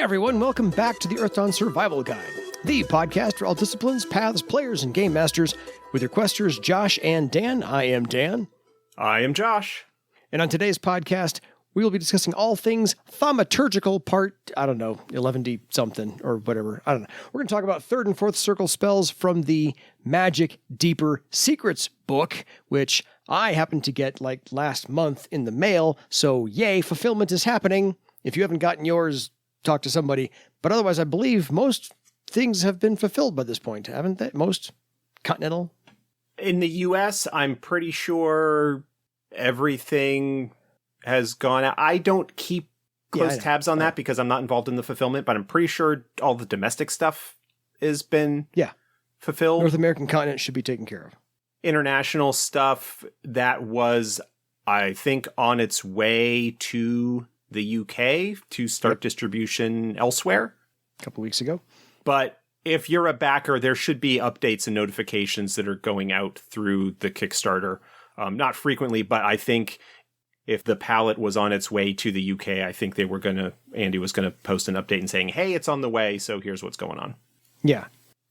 everyone, welcome back to the Earthdawn Survival Guide, the podcast for all disciplines, paths, players, and game masters, with your questers Josh and Dan. I am Dan. I am Josh. And on today's podcast, we will be discussing all things thaumaturgical part, 11D something or whatever. I don't know. We're going to talk about third and fourth circle spells from the Magic Deeper Secrets book, which I happened to get like last month in the mail. So yay, fulfillment is happening. If you haven't gotten yours, talk to somebody. But otherwise, I believe most things have been fulfilled by this point, haven't they? Most continental. In the US, I'm pretty sure everything has gone out. I don't keep close tabs on that because I'm not involved in the fulfillment, but I'm pretty sure all the domestic stuff has been fulfilled. North American continent should be taken care of. International stuff, that was, I think, on its way to the UK to start distribution elsewhere. A couple weeks ago. But if you're a backer, there should be updates and notifications that are going out through the Kickstarter. Not frequently, but I think if the palette was on its way to the UK, I think Andy was going to post an update and saying, hey, it's on the way, so here's what's going on. Yeah.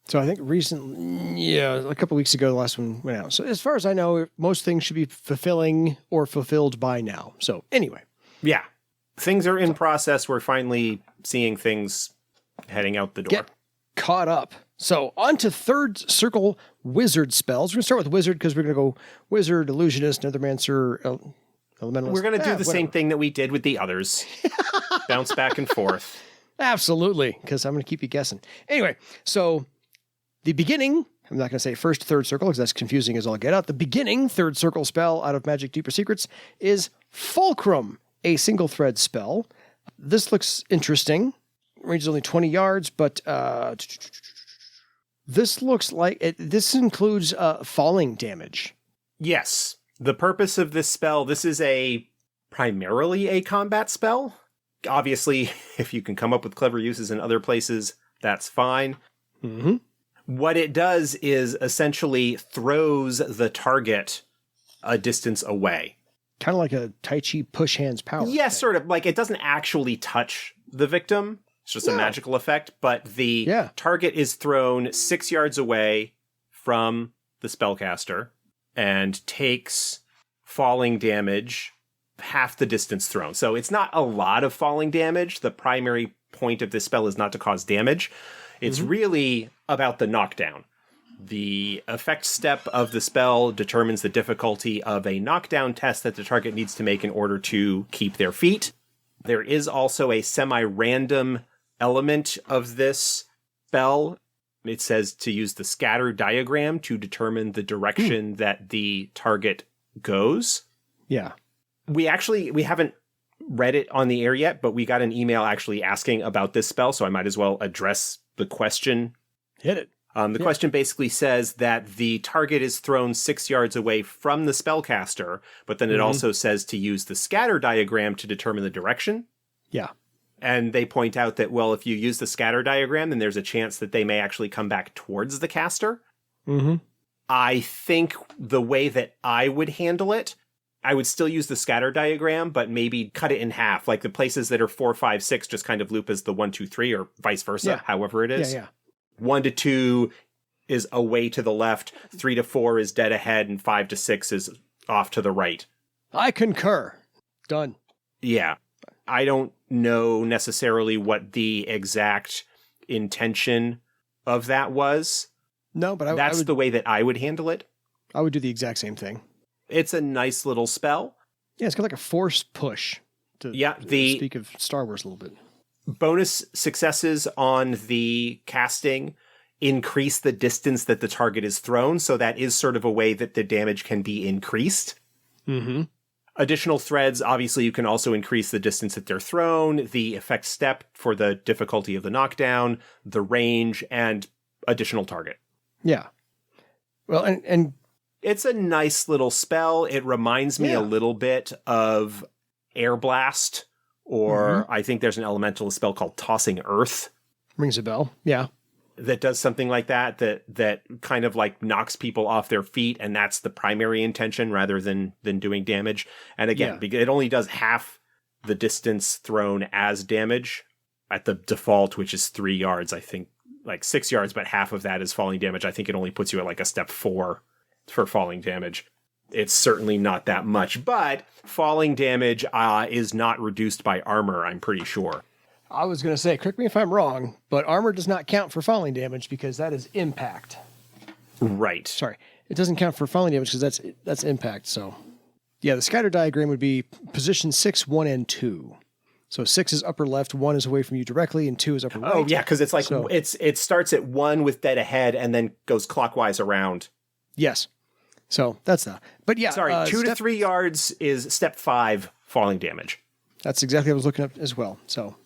So I think a couple weeks ago, the last one went out. So as far as I know, most things should be fulfilling or fulfilled by now. So anyway. Yeah. Things are in process. We're finally seeing things heading out the door. Get caught up. So on to third circle wizard spells. We're going to start with wizard because we're going to go wizard, illusionist, nethermancer, elementalist. We're going to do the same thing that we did with the others. Bounce back and forth. Absolutely, because I'm going to keep you guessing. Anyway, so the beginning, I'm not going to say first third circle because that's confusing as all get out. The beginning third circle spell out of Magic Deeper Secrets is Fulcrum, a single thread spell. This looks interesting. Range is only 20 yards, but this looks like this includes falling damage. Yes. The purpose of this spell, this is primarily a combat spell. Obviously, if you can come up with clever uses in other places, that's fine. Mm-hmm. What it does is essentially throws the target a distance away. Kind of like a Tai Chi push hands power. Yeah, sort of. Like, it doesn't actually touch the victim. It's just a magical effect. But the target is thrown 6 yards away from the spellcaster and takes falling damage half the distance thrown. So it's not a lot of falling damage. The primary point of this spell is not to cause damage. It's really about the knockdown. The effect step of the spell determines the difficulty of a knockdown test that the target needs to make in order to keep their feet. There is also a semi-random element of this spell. It says to use the scatter diagram to determine the direction that the target goes. Yeah. We haven't read it on the air yet, but we got an email actually asking about this spell, so I might as well address the question. Hit it. The question basically says that the target is thrown 6 yards away from the spellcaster, but then it also says to use the scatter diagram to determine the direction. Yeah. And they point out that, well, if you use the scatter diagram, then there's a chance that they may actually come back towards the caster. Mm-hmm. I think the way that I would handle it, I would still use the scatter diagram, but maybe cut it in half. Like the places that are 4, 5, 6 just kind of loop as the 1, 2, 3 or vice versa, however it is. Yeah. 1 to 2 is away to the left, 3 to 4 is dead ahead, and 5 to 6 is off to the right. I concur. Done. Yeah. I don't know necessarily what the exact intention of that was. No, but that's the way that I would handle it. I would do the exact same thing. It's a nice little spell. Yeah, it's got like a force push. To speak of Star Wars a little bit. Bonus successes on the casting increase the distance that the target is thrown, so that is sort of a way that the damage can be increased. Mm-hmm. Additional threads, obviously you can also increase the distance that they're thrown, the effect step for the difficulty of the knockdown, the range, and additional target. Yeah. Well, and it's a nice little spell. It reminds me a little bit of Air Blast, or I think there's an elemental spell called Tossing Earth. Rings a bell. Yeah. That does something like that kind of like knocks people off their feet, and that's the primary intention rather than doing damage. And again, it only does half the distance thrown as damage. at the default, which is 3 yards, I think, like 6 yards, but half of that is falling damage. I think it only puts you at like a step 4 for falling damage. It's certainly not that much, but falling damage is not reduced by armor, I'm pretty sure. I was going to say, correct me if I'm wrong, but armor does not count for falling damage because that is impact. Right. Sorry. It doesn't count for falling damage because that's impact. So, yeah, the scatter diagram would be position 6, 1, and 2. So 6 is upper left, 1 is away from you directly, and 2 is upper right. Oh, yeah, because it's like it starts at 1 with dead ahead and then goes clockwise around. Yes. So that's that. But yeah. Sorry, 2 to 3 yards is step 5 falling damage. That's exactly what I was looking up as well. So,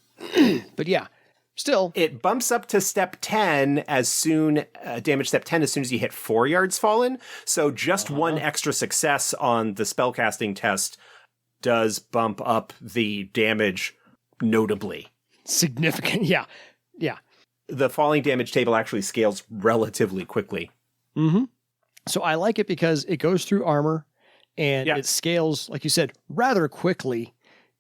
but yeah. Still, it bumps up to step 10 damage step 10 as soon as you hit 4 yards fallen. So just one extra success on the spellcasting test does bump up the damage notably. Significant, yeah. Yeah. The falling damage table actually scales relatively quickly. Mm-hmm. So I like it because it goes through armor and it scales, like you said, rather quickly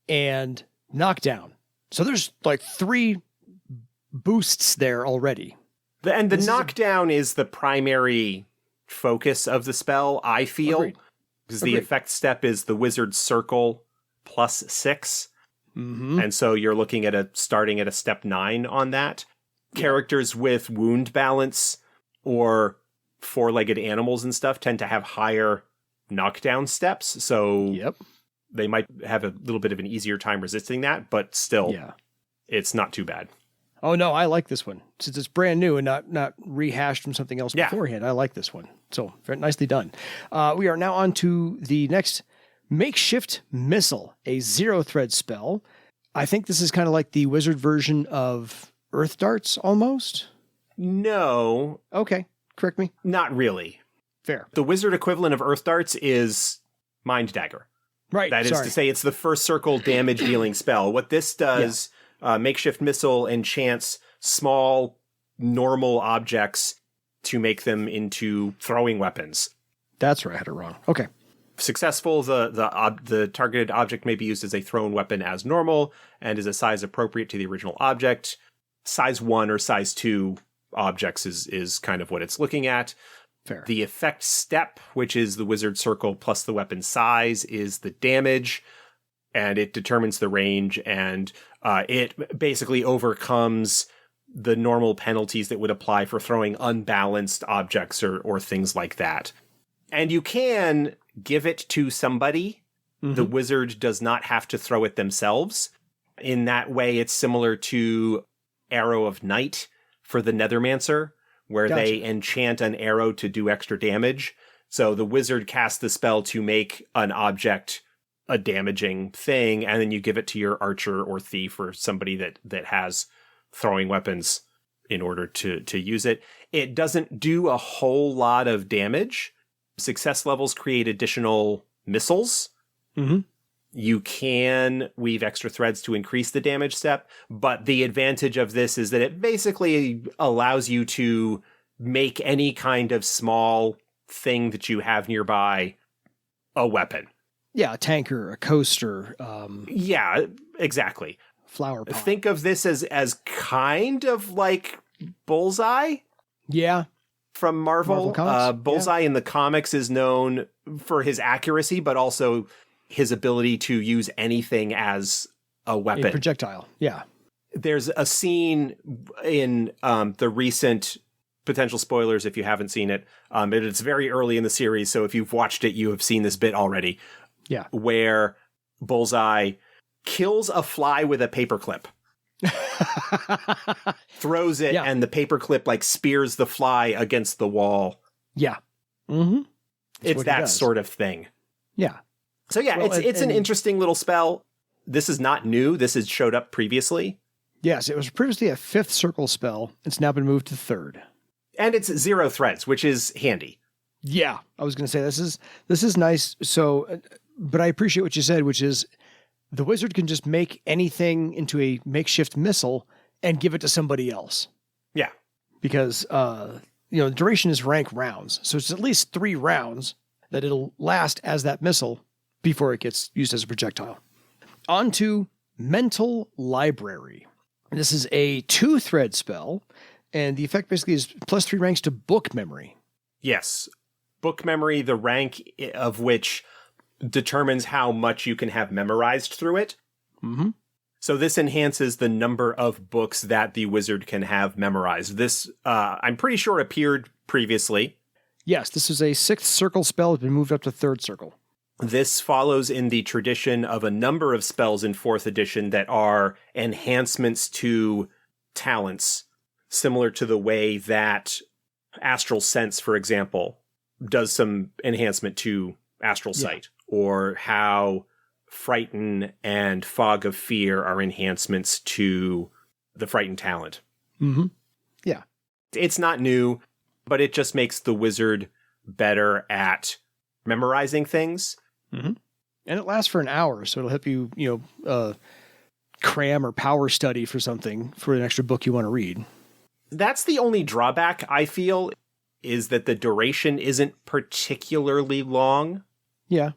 and knockdown. So there's like 3 boosts there already. And the knockdown is the primary focus of the spell, I feel. Agreed. Because the effect step is the wizard circle plus 6. Mm-hmm. And so you're looking at starting at a step 9 on that. Yeah. Characters with wound balance or 4-legged animals and stuff tend to have higher knockdown steps. So they might have a little bit of an easier time resisting that, but still, it's not too bad. Oh, no, I like this one. Since it's brand new and not rehashed from something else beforehand, I like this one. So, very nicely done. We are now on to the next Makeshift Missile, a 0-thread spell. I think this is kind of like the wizard version of Earth Darts, almost? No. Okay, correct me. Not really. Fair. The wizard equivalent of Earth Darts is Mind Dagger. Right, That is to say, it's the first circle damage-dealing spell. What this does... Makeshift Missile enchants small, normal objects to make them into throwing weapons. That's right, I had it wrong. Okay. Successful, the targeted object may be used as a thrown weapon as normal and is a size appropriate to the original object. Size 1 or size 2 objects is kind of what it's looking at. Fair. The effect step, which is the wizard circle plus the weapon size, is the damage, and it determines the range, and it basically overcomes the normal penalties that would apply for throwing unbalanced objects or things like that. And you can give it to somebody. Mm-hmm. The wizard does not have to throw it themselves. In that way, it's similar to Arrow of Night for the Nethermancer, where they enchant an arrow to do extra damage. So the wizard casts the spell to make an object a damaging thing, and then you give it to your archer or thief or somebody that has throwing weapons in order to use it. It doesn't do a whole lot of damage. Success levels create additional missiles. Mm-hmm. You can weave extra threads to increase the damage step, but the advantage of this is that it basically allows you to make any kind of small thing that you have nearby a weapon. Yeah, a tanker, a coaster. Yeah, exactly. Flower pot. Think of this as kind of like Bullseye. Yeah. From Marvel. Bullseye in the comics is known for his accuracy, but also his ability to use anything as a weapon. A projectile, yeah. There's a scene in the recent, potential spoilers if you haven't seen it, it's very early in the series, so if you've watched it, you have seen this bit already. Yeah. Where Bullseye kills a fly with a paperclip. Throws it, and the paperclip like spears the fly against the wall. Yeah. Mm-hmm. It's that sort of thing. Yeah. So yeah, it's an interesting little spell. This is not new. This has showed up previously. Yes, it was previously a 5th circle spell. It's now been moved to 3rd. And it's 0 threads, which is handy. Yeah, I was going to say this is nice. So, but I appreciate what you said, which is the wizard can just make anything into a makeshift missile and give it to somebody else. Yeah, because the duration is rank rounds, so it's at least 3 rounds that it'll last as that missile before it gets used as a projectile. On to Mental Library. This is a 2-thread spell, and the effect basically is +3 ranks to book memory. Yes. Book memory, the rank of which determines how much you can have memorized through it. Mm-hmm. So this enhances the number of books that the wizard can have memorized. This, I'm pretty sure, appeared previously. Yes, this is a 6th circle spell. It's been moved up to 3rd circle. This follows in the tradition of a number of spells in 4th edition that are enhancements to talents, similar to the way that Astral Sense, for example, does some enhancement to Astral Sight, or how Frighten and Fog of Fear are enhancements to the Frighten talent. Mm-hmm. Yeah. It's not new, but it just makes the wizard better at memorizing things. Mm-hmm. And it lasts for an hour, so it'll help you, cram or power study for something for an extra book you want to read. That's the only drawback, I feel, is that the duration isn't particularly long. Yeah,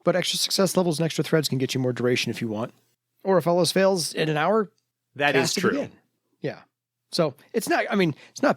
but extra success levels and extra threads can get you more duration if you want. Or if all else fails in an hour, that is true. Again. Yeah. So it's not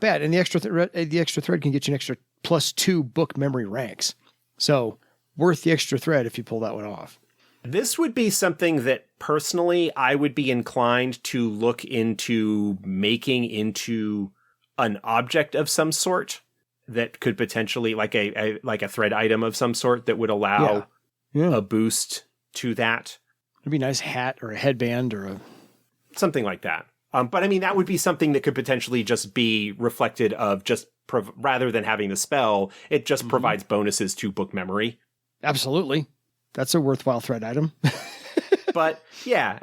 bad. And the extra thread can get you an extra +2 book memory ranks. So worth the extra thread if you pull that one off. This would be something that personally I would be inclined to look into making into an object of some sort that could potentially, like a thread item of some sort that would allow a boost to that. It'd be a nice hat or a headband or something like that. But I mean, that would be something that could potentially just be reflected of just rather than having the spell, it just provides bonuses to book memory. Absolutely. That's a worthwhile thread item. But yeah,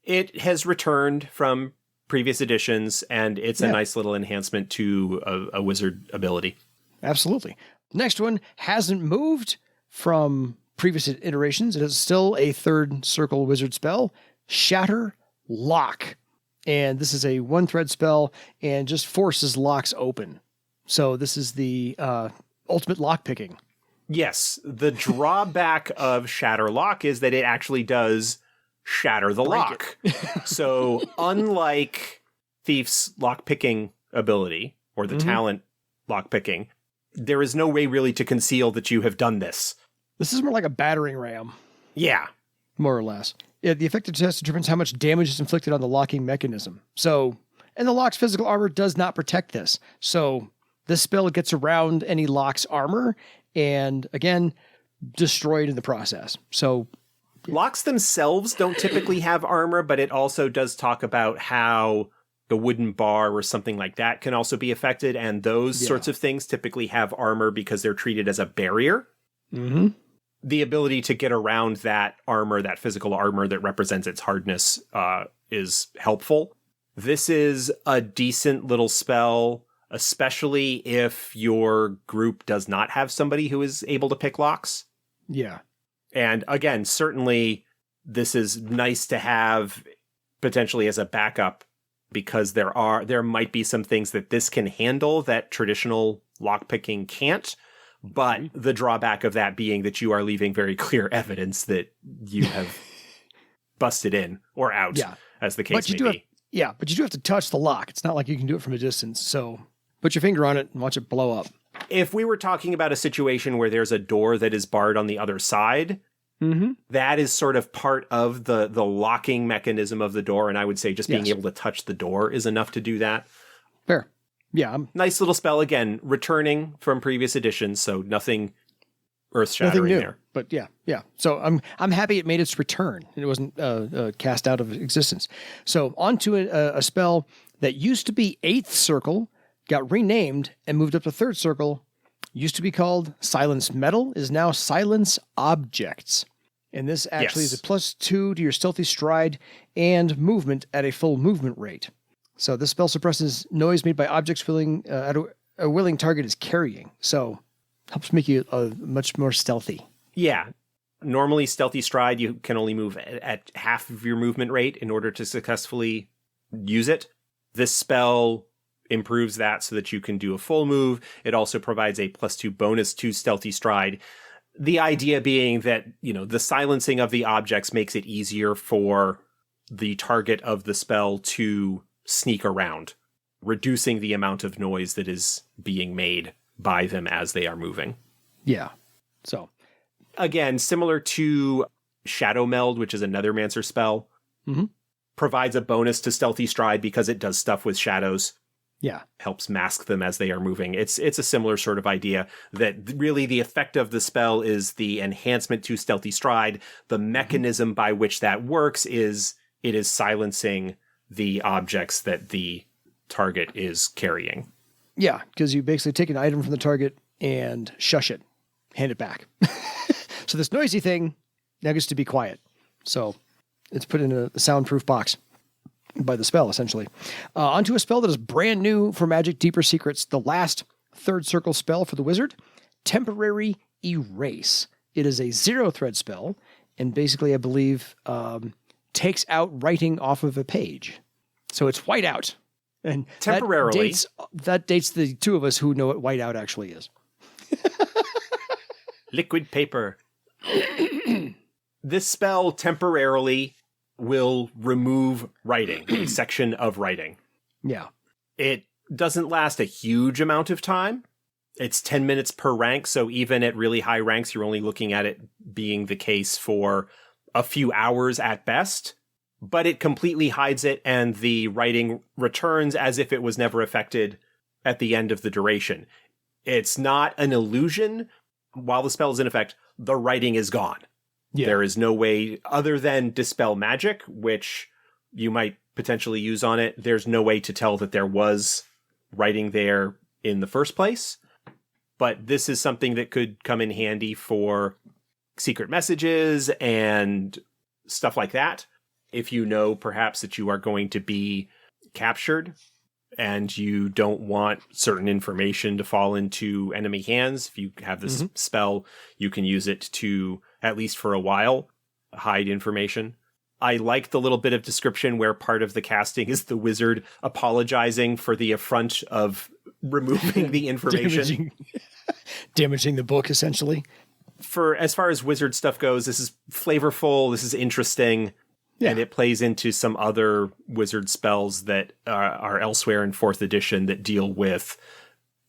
it has returned from previous editions, and it's a nice little enhancement to a wizard ability. Absolutely. Next one hasn't moved from previous iterations. It is still a 3rd circle wizard spell, Shatter Lock. And this is a 1-thread spell and just forces locks open. So this is the ultimate lock picking. Yes, the drawback of Shatter Lock is that it actually does shatter the lock. So unlike Thief's lock-picking ability, or the talent lock-picking, there is no way really to conceal that you have done this. This is more like a battering ram. Yeah. More or less. Yeah, the effective test determines how much damage is inflicted on the locking mechanism. So, and the lock's physical armor does not protect this. So this spell gets around any lock's armor and, again, destroyed in the process. So locks themselves don't typically have armor, but it also does talk about how the wooden bar or something like that can also be affected, and those sorts of things typically have armor because they're treated as a barrier. Mm-hmm. The ability to get around that armor, that physical armor that represents its hardness, is helpful. This is a decent little spell, especially if your group does not have somebody who is able to pick locks. Yeah. And again, certainly this is nice to have potentially as a backup, because there might be some things that this can handle that traditional lockpicking can't. But the drawback of that being that you are leaving very clear evidence that you have busted in or out, as the case may be. But you do have to touch the lock. It's not like you can do it from a distance. So put your finger on it and watch it blow up. If we were talking about a situation where there's a door that is barred on the other side, that is sort of part of the locking mechanism of the door. And I would say just being able to touch the door is enough to do that. Fair. Yeah. Nice little spell, again, returning from previous editions, so nothing earth-shattering there. But yeah. So I'm happy it made its return. It wasn't cast out of existence. So on to a spell that used to be 8th circle, got renamed and moved up to 3rd circle, used to be called Silence Metal, is now Silence Objects. And this actually is a +2 to your stealthy stride and movement at a full movement rate. So this spell suppresses noise made by objects a willing target is carrying. So helps make you much more stealthy. Yeah. Normally, stealthy stride, you can only move at half of your movement rate in order to successfully use it. This spell improves that so that you can do a full move. It also provides a +2 bonus to stealthy stride. The idea being that, the silencing of the objects makes it easier for the target of the spell to sneak around, reducing the amount of noise that is being made by them as they are moving. Yeah. So, again, similar to Shadow Meld, which is another Mancer spell, provides a bonus to Stealthy Stride because it does stuff with shadows. Yeah. Helps mask them as they are moving. It's a similar sort of idea that really the effect of the spell is the enhancement to Stealthy Stride. The mechanism by which that works is it is silencing the objects that the target is carrying. Yeah, because you basically take an item from the target and shush it, hand it back. So this noisy thing now gets to be quiet. So it's put in a soundproof box by the spell, essentially. Onto a spell that is brand new for Magic Deeper Secrets, the last third circle spell for the wizard, Temporary Erase. It is a 0-thread spell, and basically, I believe, takes out writing off of a page. So it's white out. And temporarily. That dates the two of us who know what white out actually is. Liquid paper. This spell temporarily will remove writing, a section of writing. Yeah. It doesn't last a huge amount of time. It's 10 minutes per rank, so even at really high ranks, you're only looking at it being the case for a few hours at best. But it completely hides it, and the writing returns as if it was never affected at the end of the duration. It's not an illusion. While the spell is in effect, the writing is gone. Yeah. There is no way other than dispel magic, which you might potentially use on it. There's no way to tell that there was writing there in the first place. But this is something that could come in handy for secret messages and stuff like that. If you know perhaps that you are going to be captured and you don't want certain information to fall into enemy hands, if you have this spell, you can use it to, at least for a while, hide information. I like the little bit of description where part of the casting is the wizard apologizing for the affront of removing the information. Damaging the book, essentially. For as far as wizard stuff goes, this is flavorful, this is interesting. Yeah. And it plays into some other wizard spells that are elsewhere in 4th edition that deal with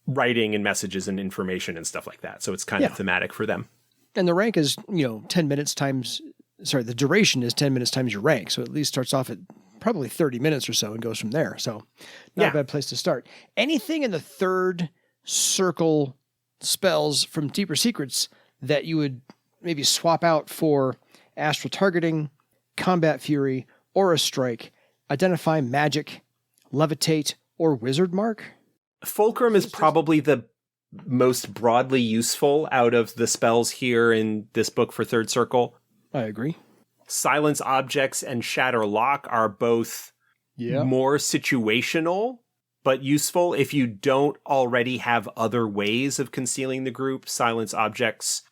writing and messages and information and stuff like that. So it's kind of thematic for them. And the rank is, 10 minutes times, the duration is 10 minutes times your rank. So it at least starts off at probably 30 minutes or so and goes from there. So not a bad place to start. Anything in the third circle spells from Deeper Secrets that you would maybe swap out for Astral Targeting, Combat Fury, Aura Strike, Identify Magic, Levitate, or Wizard Mark? Fulcrum is probably the most broadly useful out of the spells here in this book for Third Circle. I agree. Silence Objects and Shatter Lock are both more situational, but useful. If you don't already have other ways of concealing the group, Silence Objects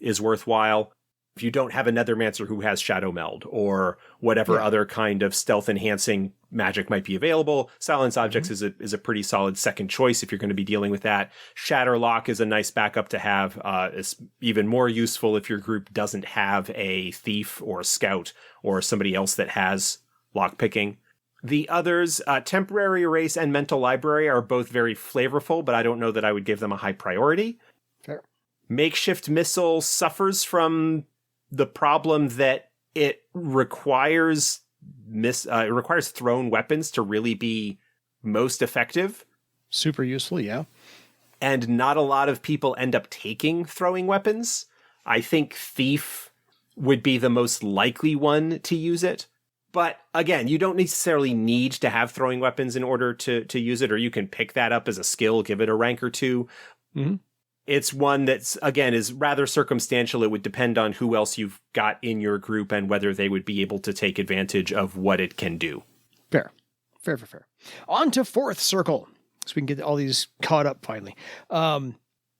is worthwhile. If you don't have another Mancer who has Shadow Meld or whatever other kind of stealth enhancing magic might be available, Silence Objects is a pretty solid second choice if you're going to be dealing with that. Shatter Lock is a nice backup to have. It's even more useful if your group doesn't have a thief or a scout or somebody else that has lockpicking. The others, Temporary Erase and Mental Library, are both very flavorful, but I don't know that I would give them a high priority. Fair. Makeshift Missile suffers from the problem that it requires thrown weapons to really be most effective. Super useful, yeah. And not a lot of people end up taking throwing weapons. I think Thief would be the most likely one to use it. But again, you don't necessarily need to have throwing weapons in order to use it, or you can pick that up as a skill, give it a rank or two. Mm-hmm. It's one that's, again, is rather circumstantial. It would depend on who else you've got in your group and whether they would be able to take advantage of what it can do. Fair. On to 4th Circle, so we can get all these caught up finally.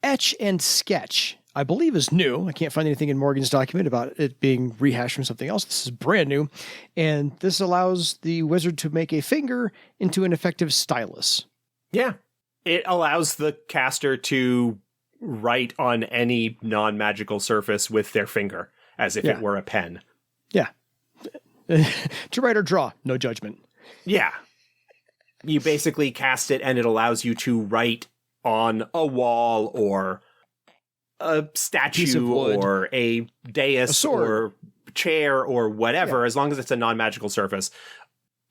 Etch and Sketch, I believe, is new. I can't find anything in Morgan's document about it being rehashed from something else. This is brand new. And this allows the wizard to make a finger into an effective stylus. Yeah. It allows the caster to write on any non-magical surface with their finger, as if it were a pen. Yeah. To write or draw, no judgment. Yeah. You basically cast it and it allows you to write on a wall or a statue or a dais or chair or whatever, as long as it's a non-magical surface.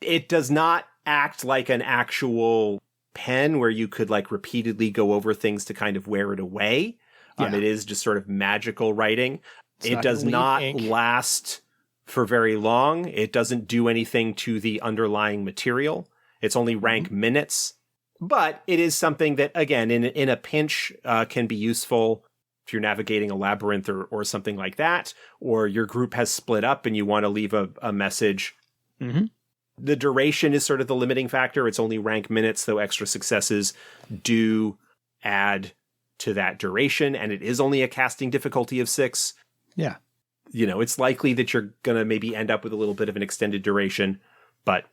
It does not act like an actual pen where you could like repeatedly go over things to kind of wear it away. It is just sort of magical writing. It does not last for very long. It doesn't do anything to the underlying material. It's only rank minutes. But it is something that, again, in a pinch can be useful if you're navigating a labyrinth or something like that, or your group has split up and you want to leave a message. The duration is sort of the limiting factor. It's only rank minutes, though extra successes do add to that duration, and it is only a casting difficulty of 6. Yeah. It's likely that you're going to maybe end up with a little bit of an extended duration, but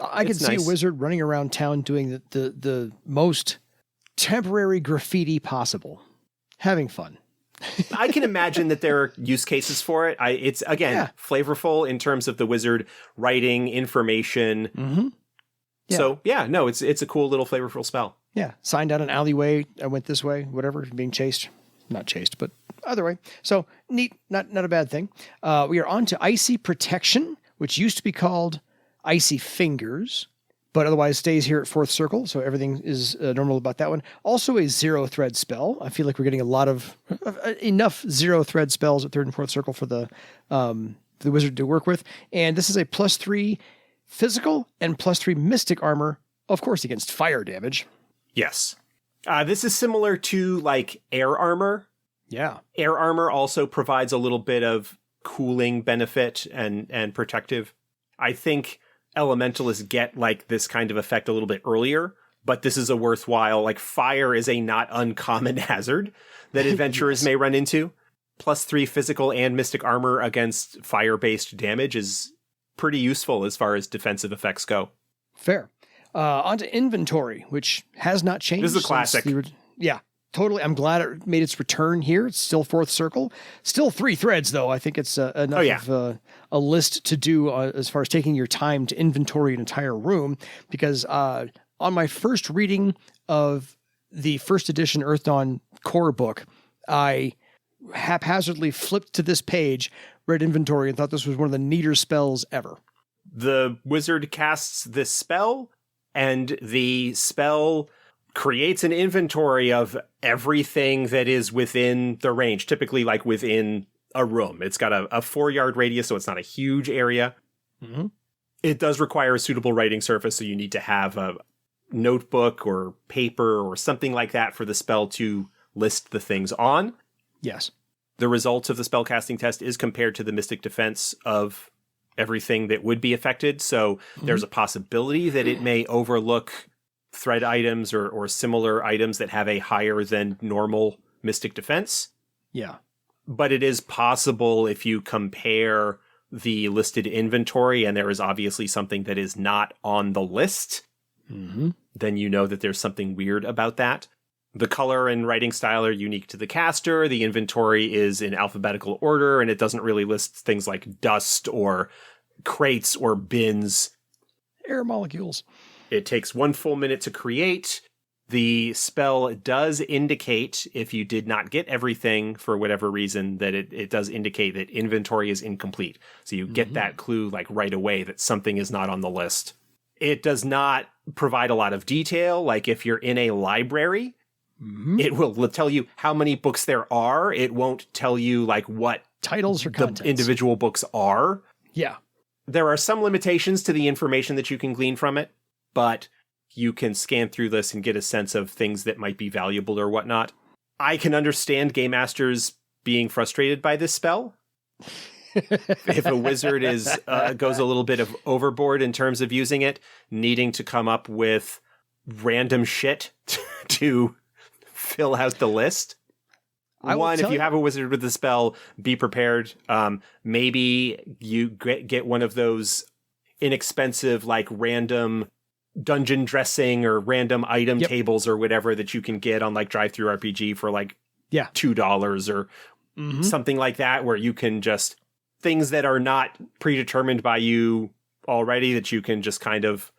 I could see a wizard running around town doing the most temporary graffiti possible, having fun. I can imagine that there are use cases for it. It's, again, flavorful in terms of the wizard writing information. Yeah. So, it's a cool little flavorful spell. Yeah. Signed down an alleyway. I went this way, whatever, being chased. Not chased, but either way. So, neat. Not a bad thing. We are on to Icy Protection, which used to be called Icy Fingers, but otherwise stays here at 4th Circle, so everything is normal about that one. Also a 0-thread spell. I feel like we're getting a lot of enough 0-thread spells at 3rd and 4th Circle for the wizard to work with. And this is a +3 physical and +3 mystic armor, of course, against fire damage. Yes. This is similar to like air armor. Yeah. Air armor also provides a little bit of cooling benefit and protective. I think elementalists get like this kind of effect a little bit earlier, but this is a worthwhile, like fire is a not uncommon hazard that adventurers may run into. +3 physical and mystic armor against fire-based damage is pretty useful as far as defensive effects go. Fair. Onto inventory, which has not changed. This is a classic. Totally. I'm glad it made its return here. It's still 4th Circle. Still 3 threads, though. I think it's enough of a list to do as far as taking your time to inventory an entire room. Because on my first reading of the first edition Earth Dawn core book, I haphazardly flipped to this page, read inventory, and thought this was one of the neater spells ever. The wizard casts this spell, and the spell creates an inventory of everything that is within the range, typically like within a room. It's got a 4-yard radius, so it's not a huge area. It does require a suitable writing surface, so you need to have a notebook or paper or something like that for the spell to list the things on. Yes. The results of the spellcasting test is compared to the mystic defense of everything that would be affected, so there's a possibility that it may overlook thread items or similar items that have a higher than normal mystic defense. Yeah. But it is possible if you compare the listed inventory and there is obviously something that is not on the list, then you know that there's something weird about that. The color and writing style are unique to the caster. The inventory is in alphabetical order, and it doesn't really list things like dust or crates or bins. Air molecules. It takes 1 full minute to create. The spell does indicate, if you did not get everything for whatever reason, that it does indicate that inventory is incomplete. So you get that clue like right away that something is not on the list. It does not provide a lot of detail. Like if you're in a library, it will tell you how many books there are. It won't tell you like what titles or contents the individual books are. Yeah. There are some limitations to the information that you can glean from it, but you can scan through this and get a sense of things that might be valuable or whatnot. I can understand game masters being frustrated by this spell. If a wizard goes a little bit of overboard in terms of using it, needing to come up with random shit to fill out the list. If you have a wizard with the spell, be prepared. Maybe you get one of those inexpensive, like random dungeon dressing or random item tables or whatever that you can get on like Drive-Thru RPG for like $2 or something like that, where you can just things that are not predetermined by you already that you can just kind of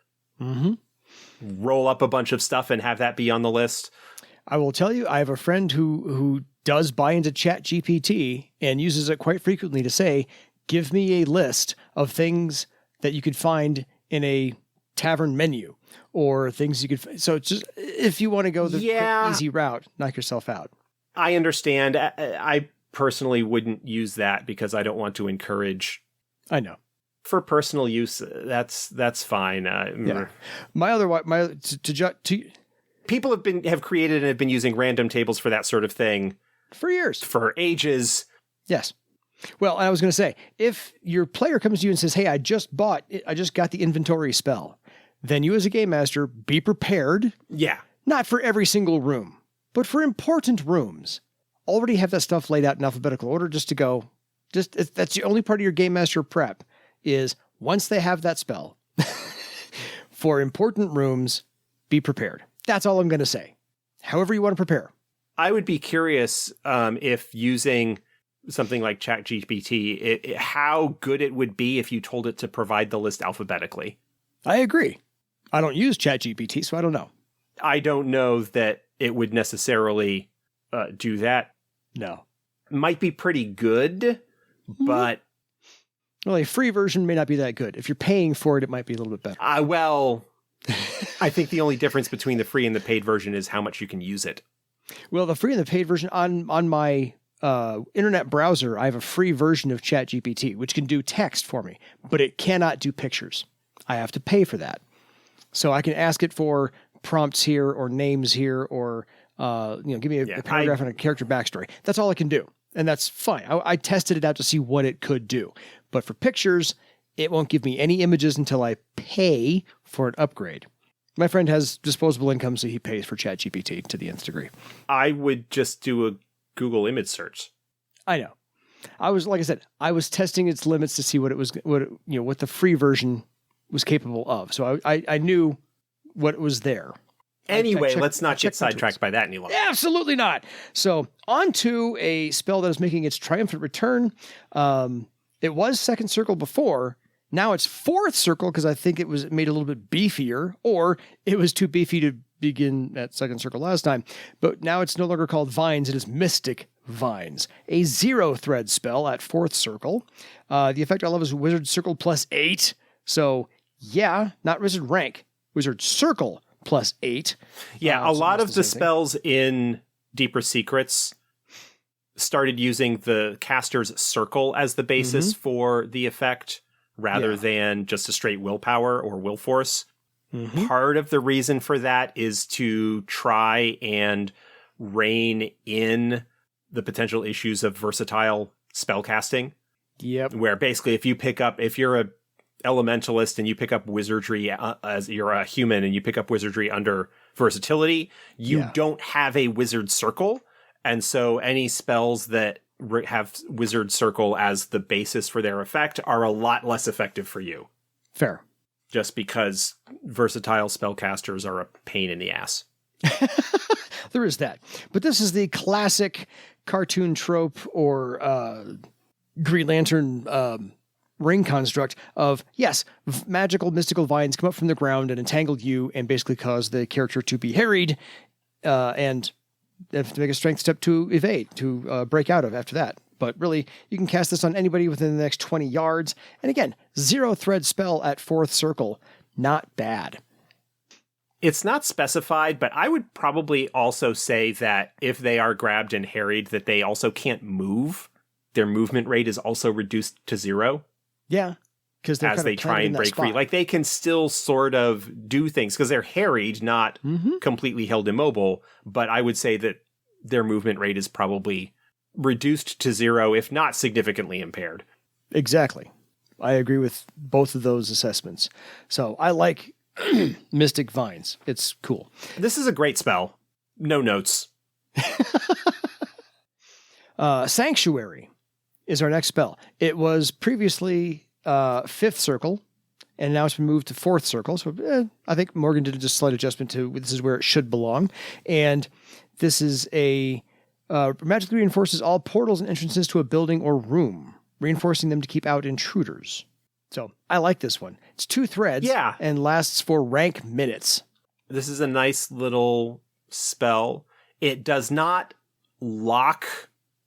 roll up a bunch of stuff and have that be on the list. I will tell you, I have a friend who does buy into ChatGPT and uses it quite frequently to say, give me a list of things that you could find in a tavern menu or things you could. So it's just, if you want to go the quick, easy route, knock yourself out. I understand. I personally wouldn't use that because I don't want to encourage. I know. For personal use, that's fine. Yeah. People have created and have been using random tables for that sort of thing for years, for ages. Yes. Well, I was going to say, if your player comes to you and says, "Hey, I just got the inventory spell," then you as a game master be prepared. Yeah. Not for every single room, but for important rooms. Already have that stuff laid out in alphabetical order just to go. That's the only part of your game master prep is once they have that spell for important rooms, be prepared. That's all I'm going to say. However you want to prepare. I would be curious if using something like ChatGPT, how good it would be if you told it to provide the list alphabetically. I agree. I don't use ChatGPT, so I don't know. I don't know that it would necessarily do that. No. Might be pretty good, but... Well, a free version may not be that good. If you're paying for it, it might be a little bit better. Well, I think the only difference between the free and the paid version is how much you can use it. Well, the free and the paid version on my internet browser, I have a free version of ChatGPT, which can do text for me, but it cannot do pictures. I have to pay for that. So I can ask it for prompts here or names here or give me a paragraph and a character backstory. That's all I can do. And that's fine. I tested it out to see what it could do. But for pictures, it won't give me any images until I pay for an upgrade. My friend has disposable income, so he pays for ChatGPT to the nth degree. I would just do a Google image search. I know. I was testing its limits to see what the free version was capable of. So I knew what was there. Anyway, let's not get sidetracked by that any longer. Absolutely not. So on to a spell that is making its triumphant return. It was second circle before. Now it's fourth circle because I think it was made a little bit beefier, or it was too beefy to begin at second circle last time. But now it's no longer called Vines. It is Mystic Vines, a 0-thread spell at fourth circle. The effect I love is Wizard Circle +8. So yeah, not Wizard rank, Wizard Circle +8. Yeah, a lot of the spells in Deeper Secrets started using the caster's circle as the basis for the effect rather than just a straight willpower or will force. Part of the reason for that is to try and rein in the potential issues of versatile spellcasting. Yep. Where basically if you're a elementalist and you pick up wizardry as you're a human and you pick up wizardry under versatility, you don't have a wizard circle. And so any spells that have wizard circle as the basis for their effect are a lot less effective for you. Fair. Just because versatile spellcasters are a pain in the ass. There is that. But this is the classic cartoon trope or Green Lantern ring construct of, yes, magical, mystical vines come up from the ground and entangle you and basically cause the character to be harried and they have to make a strength step to evade, to break out of after that. But really, you can cast this on anybody within the next 20 yards. And again, 0-thread spell at fourth circle. Not bad. It's not specified, but I would probably also say that if they are grabbed and harried, that they also can't move. Their movement rate is also reduced to 0. Yeah. Because as they try and break free. Like they can still sort of do things because they're harried, not completely held immobile. But I would say that their movement rate is probably reduced to 0, if not significantly impaired. Exactly. I agree with both of those assessments. So I like Mystic Vines. It's cool. This is a great spell. No notes. Sanctuary is our next spell. It was previously 5th circle, and now it's been moved to 4th circle. So I think Morgan did just a slight adjustment to this is where it should belong. And this is a magically reinforces all portals and entrances to a building or room, reinforcing them to keep out intruders. So I like this one. It's 2 threads and lasts for rank minutes. This is a nice little spell. It does not lock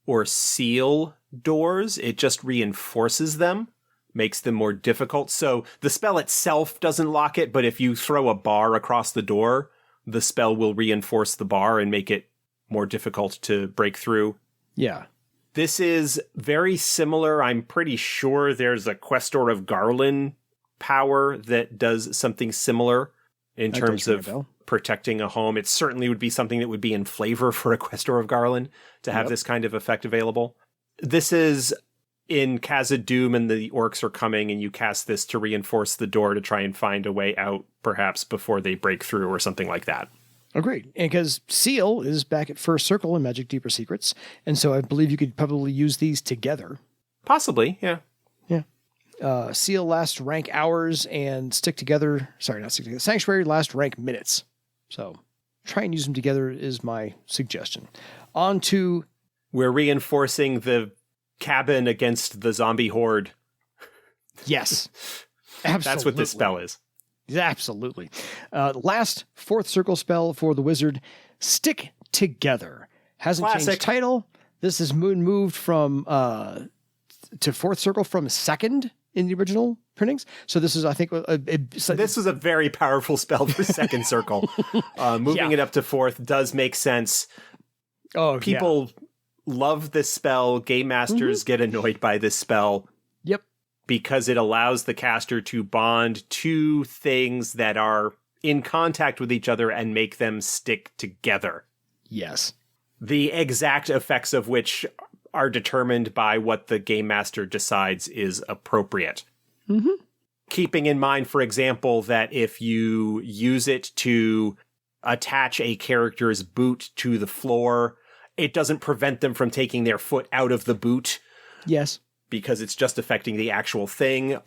or seal doors. It just reinforces them, makes them more difficult. So the spell itself doesn't lock it, but if you throw a bar across the door, the spell will reinforce the bar and make it more difficult to break through. Yeah. This is very similar. I'm pretty sure there's a Questor of Garland power that does something similar in terms of protecting a home. It certainly would be something that would be in flavor for a Questor of Garland to have this kind of effect available. This is in Khazad-dûm and the orcs are coming and you cast this to reinforce the door to try and find a way out, perhaps before they break through or something like that. Agreed. And because Seal is back at first circle in Magic Deeper Secrets, and so I believe you could probably use these together. Possibly, yeah. Yeah. Seal last rank hours and stick together. Sorry, not stick together. Sanctuary last rank minutes. So try and use them together is my suggestion. On to... We're reinforcing the cabin against the zombie horde. Yes. Absolutely. That's what this spell is. Absolutely. Last fourth circle spell for the wizard, Stick Together. Hasn't changed title. This is moved from to fourth circle from second in the original printings. So this is, I think, this was a very powerful spell for second circle. Moving it up to fourth does make sense. Oh, people love this spell. Game masters get annoyed by this spell. Yep. Because it allows the caster to bond two things that are in contact with each other and make them stick together. Yes. The exact effects of which are determined by what the game master decides is appropriate. Mm-hmm. Keeping in mind, for example, that if you use it to attach a character's boot to the floor, it doesn't prevent them from taking their foot out of the boot. Yes. Because it's just affecting the actual thing.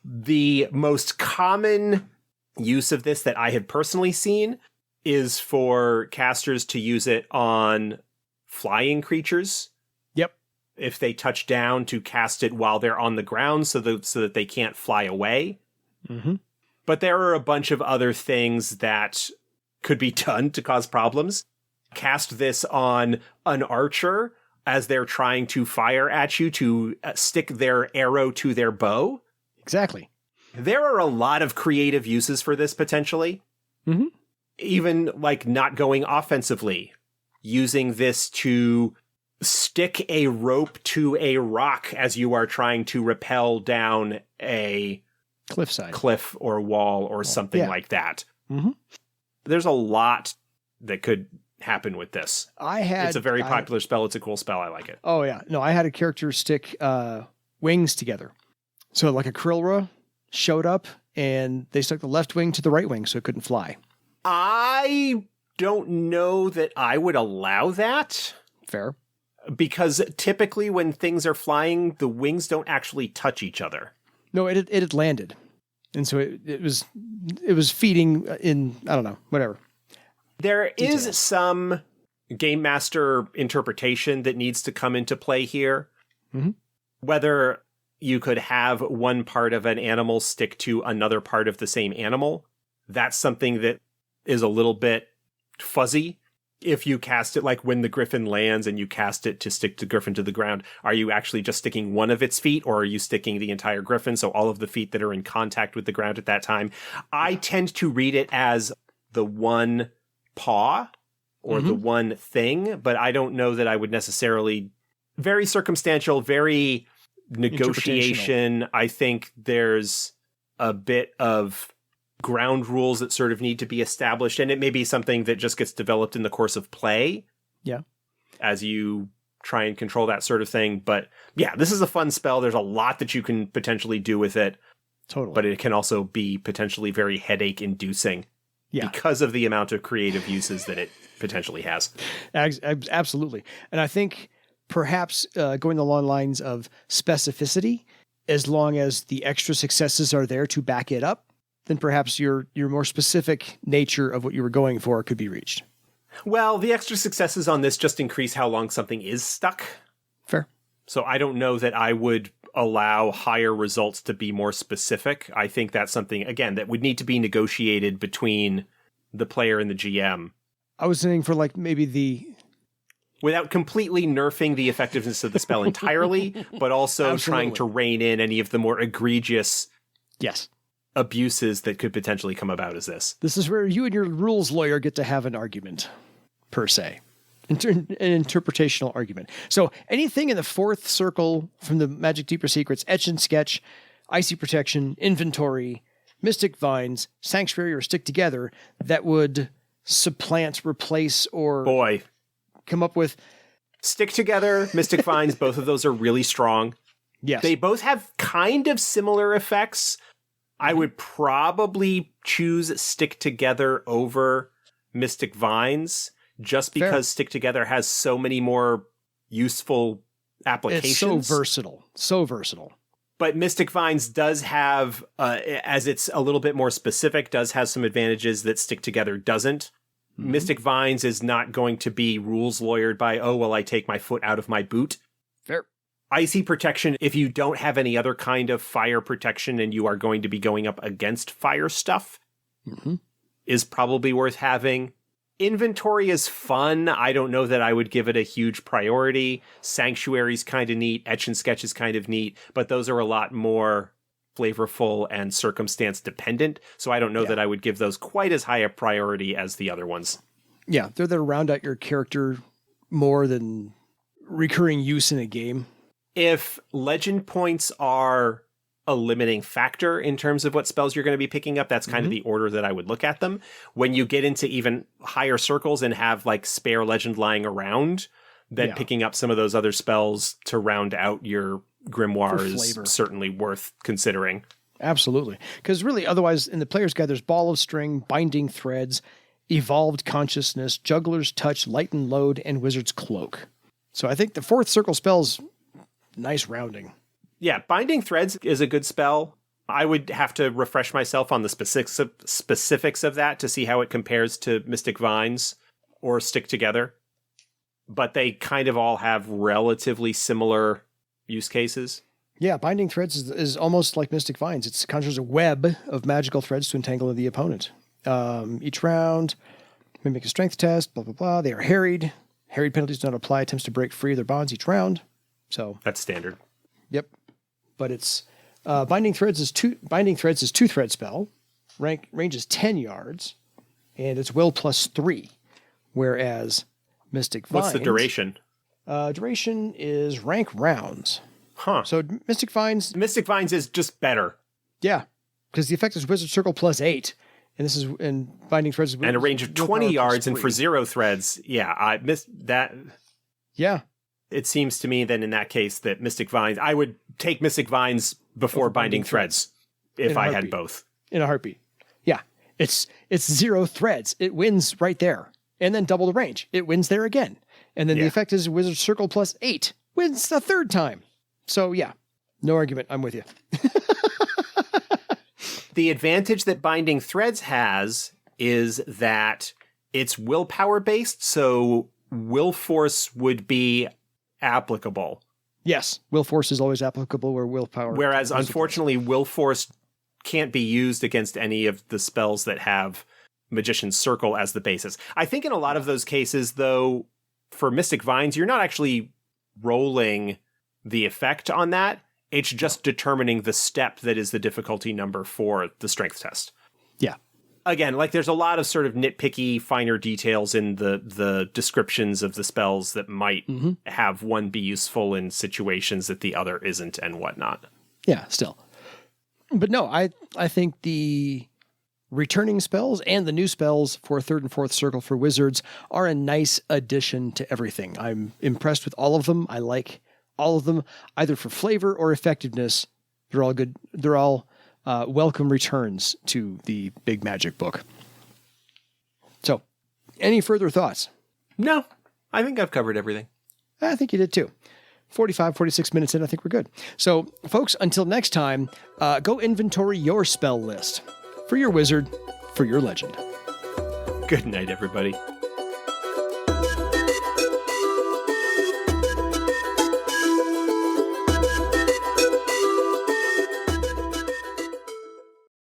The most common use of this that I have personally seen is for casters to use it on flying creatures. Yep. If they touch down, to cast it while they're on the ground so that they can't fly away. Mm-hmm. But there are a bunch of other things that could be done to cause problems. Cast this on an archer as they're trying to fire at you to stick their arrow to their bow. Exactly. There are a lot of creative uses for this potentially. Mm-hmm. Even like not going offensively, using this to stick a rope to a rock as you are trying to rappel down a cliff or wall or something like that. Mm-hmm. There's a lot that could happen with this. It's a very popular spell. It's a cool spell. I like it. Oh yeah. No, I had a character stick wings together. So like a Krillra showed up and they stuck the left wing to the right wing so it couldn't fly. I don't know that I would allow that. Fair. Because typically when things are flying, the wings don't actually touch each other. No, it had landed. And so it was feeding in, I don't know, whatever. There is some game master interpretation that needs to come into play here. Mm-hmm. Whether you could have one part of an animal stick to another part of the same animal. That's something that is a little bit fuzzy. If you cast it like when the griffin lands and you cast it to stick the griffin to the ground, are you actually just sticking one of its feet or are you sticking the entire griffin? So all of the feet that are in contact with the ground at that time. I tend to read it as the one paw or the one thing, but I don't know that I would necessarily. Very circumstantial, very negotiation. I think there's a bit of ground rules that sort of need to be established, and it may be something that just gets developed in the course of play. Yeah. As you try and control that sort of thing. But yeah, this is a fun spell. There's a lot that you can potentially do with it. Totally. But it can also be potentially very headache inducing. Yeah. Because of the amount of creative uses that it potentially has. Absolutely. And I think perhaps going along the lines of specificity, as long as the extra successes are there to back it up, then perhaps your more specific nature of what you were going for could be reached. Well, the extra successes on this just increase how long something is stuck. Fair. So I don't know that I would allow higher results to be more specific. I think that's something, again, that would need to be negotiated between the player and the GM. I was saying for like maybe without completely nerfing the effectiveness of the spell entirely, but also Absolutely. trying to rein in any of the more egregious abuses that could potentially come about as this. This is where you and your rules lawyer get to have an argument, per se. An interpretational argument. So anything in the fourth circle from the Magic Deeper Secrets, Etch and Sketch, Icy Protection, Inventory, Mystic Vines, Sanctuary, or Stick Together that would supplant, replace, or come up with... Stick Together, Mystic Vines, both of those are really strong. Yes. They both have kind of similar effects. I would probably choose Stick Together over Mystic Vines, just because Stick Together has so many more useful applications. It's so versatile. But Mystic Vines does have, as it's a little bit more specific, does have some advantages that Stick Together doesn't. Mm-hmm. Mystic Vines is not going to be rules lawyered by, I take my foot out of my boot. Fair. Icy Protection, if you don't have any other kind of fire protection and you are going to be going up against fire stuff, is probably worth having. Inventory is fun. I don't know that I would give it a huge priority. Sanctuary's kind of neat. Etch and Sketch is kind of neat, but those are a lot more flavorful and circumstance dependent. So I don't know that I would give those quite as high a priority as the other ones. Yeah, they're there to round out your character more than recurring use in a game. If legend points are a limiting factor in terms of what spells you're going to be picking up, that's kind of the order that I would look at them. When you get into even higher circles and have like spare legend lying around, then picking up some of those other spells to round out your grimoire is certainly worth considering. Absolutely. Because really, otherwise, in the player's guide, there's Ball of String, Binding Threads, Evolved Consciousness, Juggler's Touch, Light and Load, and Wizard's Cloak. So I think the fourth circle spell's nice rounding. Yeah, Binding Threads is a good spell. I would have to refresh myself on the specifics of that to see how it compares to Mystic Vines or Stick Together. But they kind of all have relatively similar use cases. Yeah, Binding Threads is almost like Mystic Vines. It conjures a web of magical threads to entangle the opponent. Each round, we make a strength test, blah, blah, blah. They are harried. Harried penalties do not apply. Attempts to break free of their bonds each round. So that's standard. Yep. But it's Binding Threads is two thread spell. Range is 10 yards, and it's will +3. Whereas Mystic Vines. What's the duration? Duration is rank rounds. Huh. So Mystic Vines is just better. Yeah, because the effect is Wizard Circle +8, and this is Binding Threads is and a range of 20 yards, and for 0 threads. Yeah, I missed that. Yeah. It seems to me that in that case that Mystic Vines, I would take Mystic Vines before Binding Threads if I had both. In a heartbeat. Yeah. It's 0 threads. It wins right there. And then double the range. It wins there again. And then the effect is Wizard Circle +8. Wins the third time. So yeah, no argument. I'm with you. The advantage that Binding Threads has is that it's willpower based, so will force would be applicable. Yes, will force is always applicable where willpower. Whereas unfortunately, will force can't be used against any of the spells that have Magician's Circle as the basis. I think in a lot of those cases, though, for Mystic Vines, you're not actually rolling the effect on that. It's just determining the step that is the difficulty number for the strength test. Yeah. Again, like there's a lot of sort of nitpicky, finer details in the descriptions of the spells that might have one be useful in situations that the other isn't and whatnot. Yeah, still. But no, I think the returning spells and the new spells for third and fourth circle for wizards are a nice addition to everything. I'm impressed with all of them. I like all of them, either for flavor or effectiveness. They're all good. They're all welcome returns to the Big Magic book. So, any further thoughts? No, I think I've covered everything. I think you did too. 46 minutes in, I think we're good. So, folks, until next time, go inventory your spell list for your wizard, for your legend. Good night, everybody.